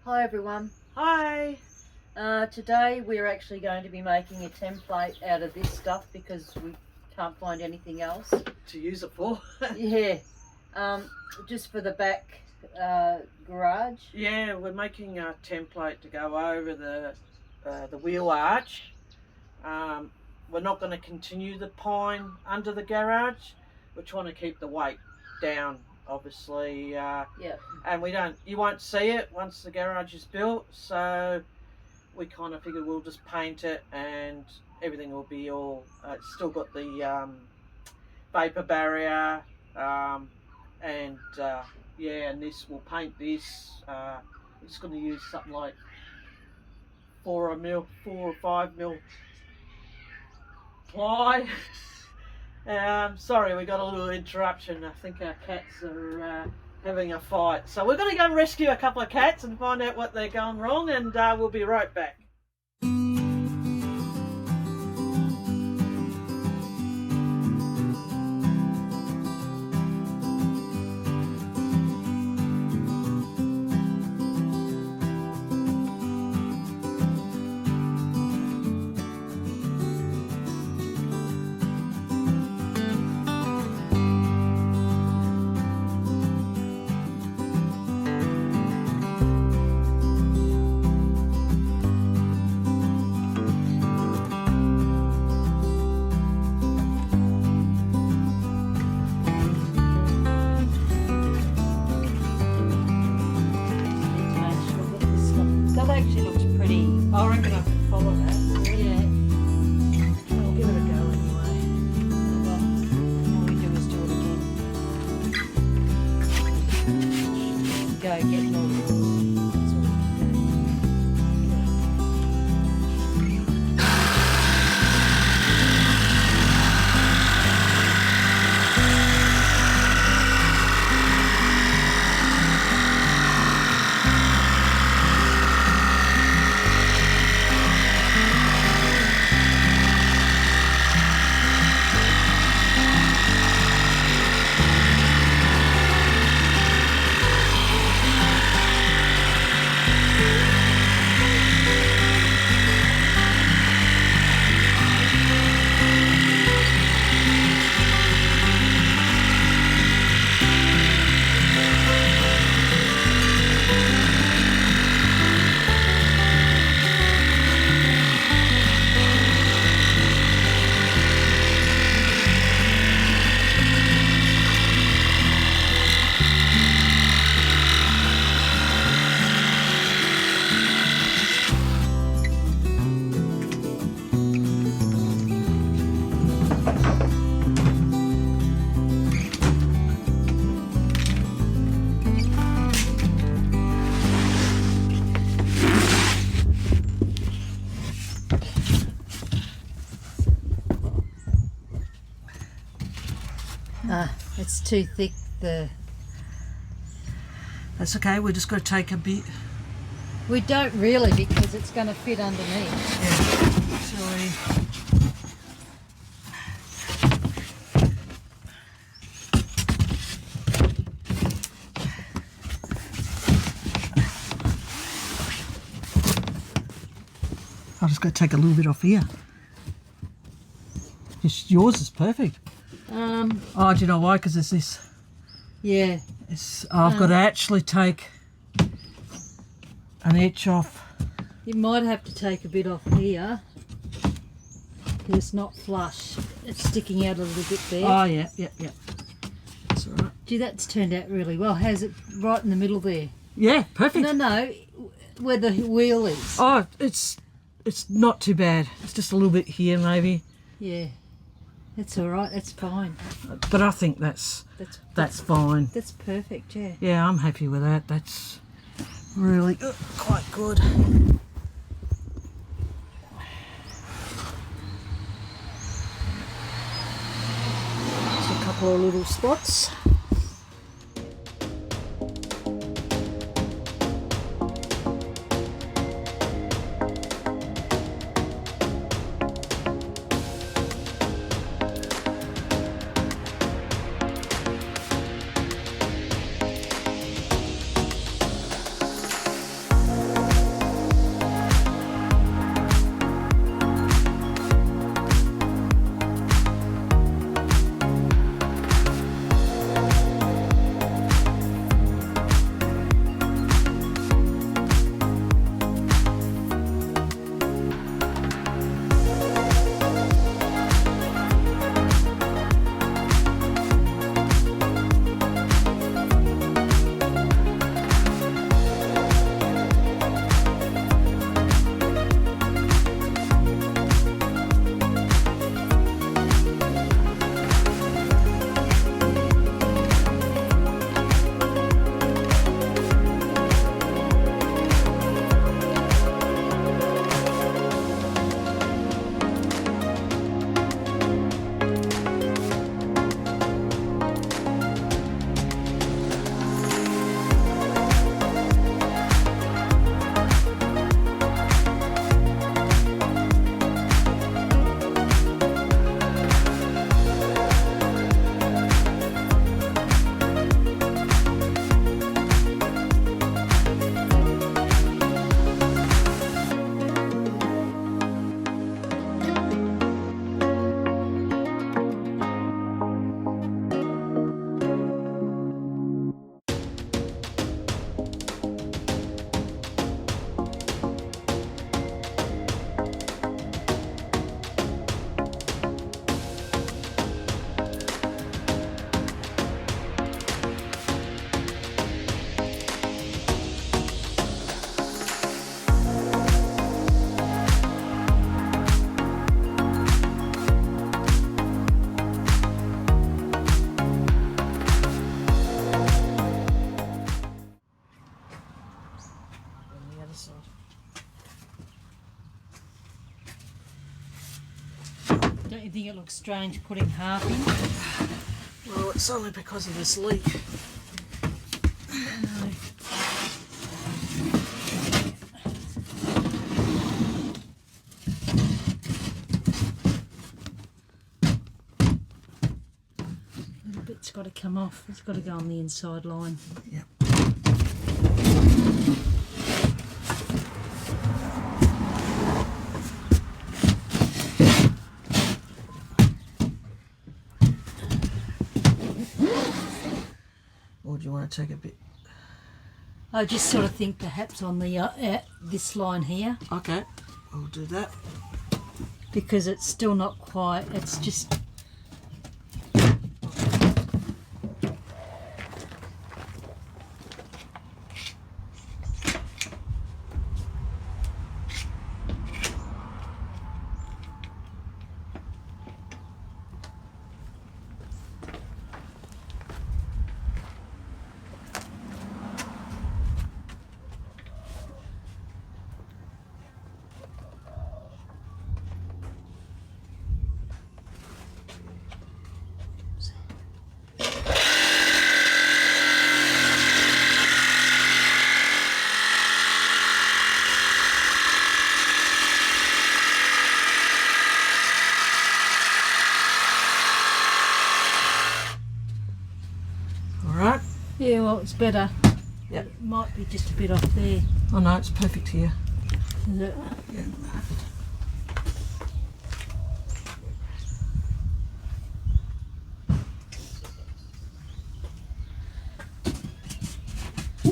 Hi everyone. Hi. Today we're actually going to be making a template out of this stuff because we can't find anything else To use it for? Yeah, just for the back garage. Yeah, we're making a template to go over the wheel arch. We're not going to continue the pine under the garage. We're trying to keep the weight down, obviously. Yeah. And you won't see it once the garage is built, so we kind of figured we'll just paint it and everything will be all. It's still got the vapor barrier, and yeah, and this we'll paint this. We're just going to use something like 4 or 5 mil ply. Sorry, we got a little interruption. I think our cats are having a fight. So we're going to go and rescue a couple of cats and find out what they're going wrong, and we'll be right back. That actually looks pretty. I reckon I can follow that. Yeah. I'll give it a go anyway. All we do is do it again. Go get all it's too thick. That's okay, we're just going to take a bit. We don't really, because it's going to fit underneath. Yeah, sorry. I'm just going to take a little bit off here. Yours is perfect. Oh, do you know why? Because there's this. Yeah. I've got to actually take an edge off. You might have to take a bit off here. It's not flush. It's sticking out a little bit there. Oh, yeah. That's all right. Gee, that's turned out really well. How's it right in the middle there? Yeah, perfect. No, where the wheel is. Oh, it's not too bad. It's just a little bit here, maybe. Yeah. That's all right. That's fine. But I think that's fine. That's perfect. Yeah. Yeah, I'm happy with that. That's really quite good. Just a couple of little spots. side. Don't you think it looks strange putting half in? Well, it's only because of this leak. No. Little bit's got to come off. It's got to go on the inside line. Yep. Or do you want to take a bit? I just sort of think perhaps on the this line here, Okay, we'll do that. because it's still not quite. It's just. Alright. Yeah, well, it's better. Yep. It might be just a bit off there. Oh no, it's perfect here. Is it? Yeah.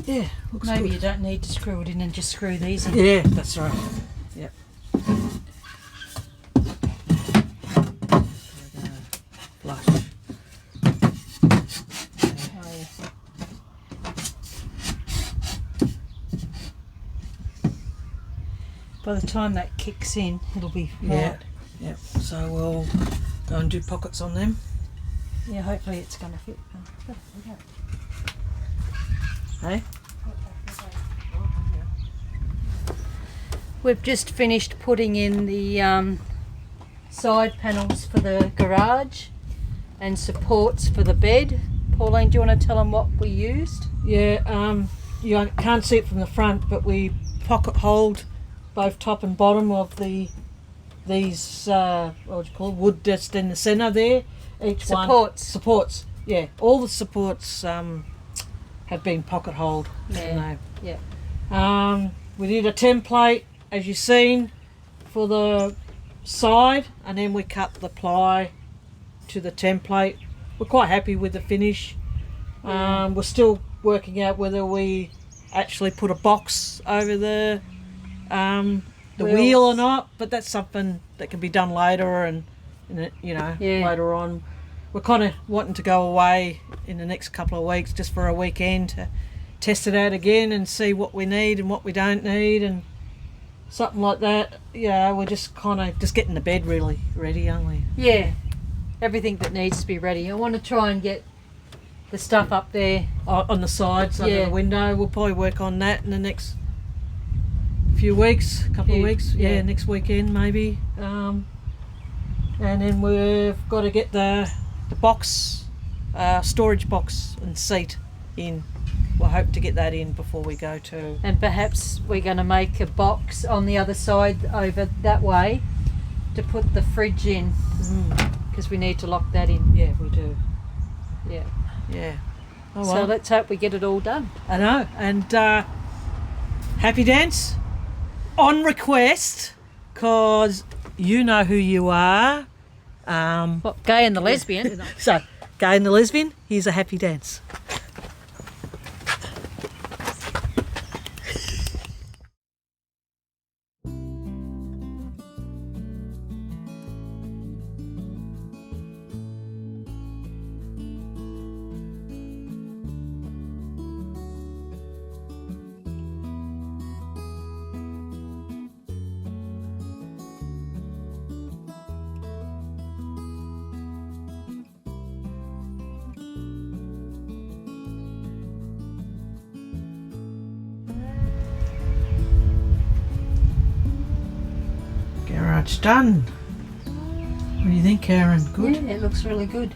Yeah, looks Maybe good. you don't need to screw it in and just screw these in. Yeah, that's right. Yep. Flush. Oh, yeah. By the time that kicks in, it'll be Yeah. right. Yep. So we'll go and do pockets on them. Yeah, hopefully it's going to fit. Hey? We've just finished putting in the side panels for the garage and supports for the bed. Pauline, do you want to tell them what we used? Yeah, you can't see it from the front, but we pocket hold both top and bottom of these what would you call it, wood just in the centre there. Each one supports. Yeah, all the supports have been pocket hold. Yeah. Yeah. We did a template, as you've seen, for the side, and then we cut the ply to the template. We're quite happy with the finish. We're still working out whether we actually put a box over the wheel or not, but that's something that can be done later, and later on. We're kind of wanting to go away in the next couple of weeks just for a weekend to test it out again and see what we need and what we don't need and something like that. Yeah, we're just kind of just getting the bed really ready, aren't we? Yeah, everything that needs to be ready. I want to try and get the stuff up there. On the sides under the window. We'll probably work on that in the next few weeks, couple of weeks. Yeah, next weekend maybe. And then we've got to get the box, storage box and seat in. We'll hope to get that in before we go to. And perhaps we're going to make a box on the other side over that way to put the fridge in, because we need to lock that in. Yeah, we do. Yeah. Yeah. Oh, So well. let's hope we get it all done. I know. And happy dance on request, because you know who you are. What, gay and the lesbian? So, Gay and the Lesbian, here's a happy dance. much done. What do you think, Karen? Good? Yeah, it looks really good.